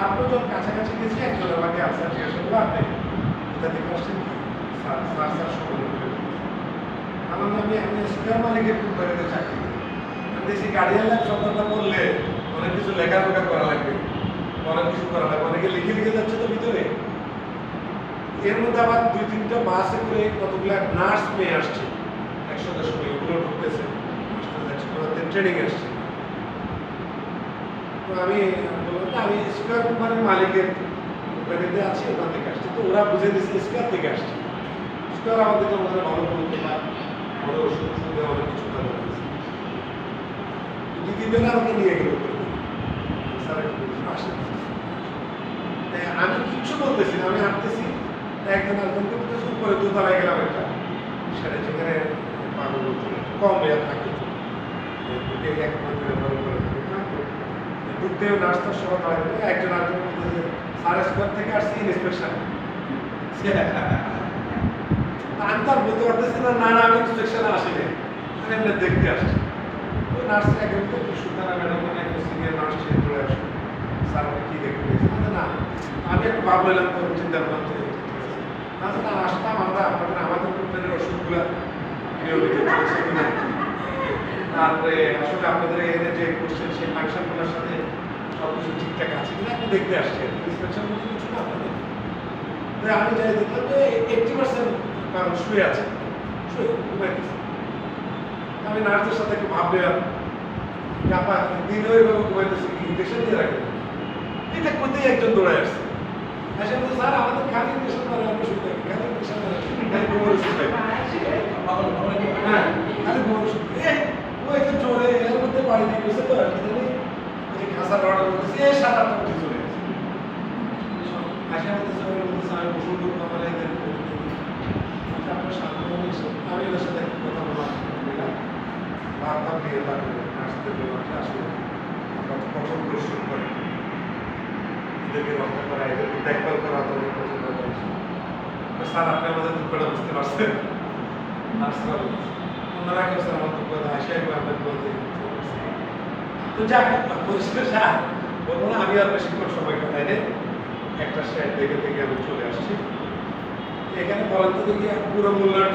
তারপর যখন কাছাকাছি গেছি একজন আমাকে আনসার জিজ্ঞাসা করলো, আপনি কোথা থেকে আসছেন কি? স্যার স্যার স্যার সকলে বলে আমার নামে আমি স্কোয়ার মালিকের কোম্পানিতে চাকরি করি। আমি দেখছি গার্ডিয়ান লাইফ শব্দটা বললে অনেক কিছু লেখাপড়া করা লাগবে, অনেক কিছু করা লাগবে, অনেকে লিখে লিখে যাচ্ছে তো ভিতরে। এর মধ্যে আবার 2-3টা বাসে করে কতগুলো নার্স মেয়ে আসছে, 100-150 মেয়ে, ওগুলো ঢুকতেছে, ট্রেনিং আসছে। তো আমি বললাম যে আমি স্কোয়ার কোম্পানির মালিকের কোম্পানিতে আছি, ওখান থেকে আসছি। তো ওরা বুঝে দিচ্ছে স্কোয়ার থেকে আসছে। স্কোয়ার আমাদের তো ওখানে ভালো বলতে পারে, ভালো ওষুধ ওষুধ অনেক কিছু ভালো হয়েছে। 2-3 দিন আমাকে নিয়ে গেল স্যার একটু আসেন। আমি কিচ্ছু বলতেছি না, আমি হাঁটতেছি, একজন আরেকজনকে বলতেছি, উপরে দোতলায় গেলাম একটা, সেটা যেখানে পাগল বলতে কম মেয়াদ থাকে, ঢুকতে নাস্তার সময় দাঁড়াবে, একজন আরেকজন বলতেছে স্যার স্কোয়ার থেকে আসছি ইন্সপেকশন। আমি তো আর বলতে পারতেছি না, না না আমি ইন্সপেকশনে আসিনি, আমি এমনি দেখতে আসছি। ওই নার্সের একজন তো সুলতানা ম্যাডাম মানে একটা সিনিয়র নার্স সে চলে আসে, স্যার আপনি কি দেখতে পেয়েছেন? না আমি একটু ভাবলাম, তো চিন্তা করলাম যে না আসতাম আমরা আপনাদের আমাদের কোম্পানির ওষুধগুলো তারপরে আসলে আপনাদের এখানে যে কোশ্চেন সেই ফাংশনগুলোর সাথে সব কিছু ঠিকঠাক আছে কিনা আপনি দেখতে আসছেন, ইন্সপেকশন করতে কিছু না আপনাদের। তাই আমি যাই দেখলাম যে 80% মানুষ শুয়ে আছে, শুয়ে ঘুমাইতেছে। আমি নার্সের সাথে একটু ভাবলাম যে আপা দিনে ওইভাবে ঘুমাইতেছে, কি ইঞ্জেকশন দিয়ে রাখেন? এটা কোথায় একজন দৌড়ায় আসছে, আসে বলছে স্যার আমাদের খালি ইঞ্জেকশন করে আমি শুয়ে থাকি, খালি ইঞ্জেকশন করে খালি ঘুমোর ওষুধ খাই। হ্যাঁ খালি ঘুমোর ওষুধ, ও একটু জোরে এর মধ্যে বাড়ি দিয়ে গেছে তো কি জানি যে খাসা রডার বলতেছে এ সারা উঠে চলে গেছে। আসে আমাদের সবাই বলতেছে আমি ওষুধ আমার এদের আপনার সামনে আমি ওদের সাথে একটু কথা বললাম, বার্তা দিয়ে তারপরে নার্সদের বললাম যে আসলে আমরা তো কঠোর পরিশ্রম করি, এদেরকে রক্ষা করা, এদেরকে দেখভাল করা তাদের পছন্দ করেছে। স্যার আপনি আমাদের দুঃখটা বুঝতে পারছেন? নার্সরা বলছে ওনারা কেউ স্যার আমার দুঃখটা আসে একবার আপনার বলতে তো যাক পরিষ্কার স্যার বলবো না, আমি আর বেশিক্ষণ সময় কাটাই নেই, একটা শেয়ার দেখে থেকে আমি চলে আসছি। এখানে বলেন তো দেখি পুরো মূল্যায়ন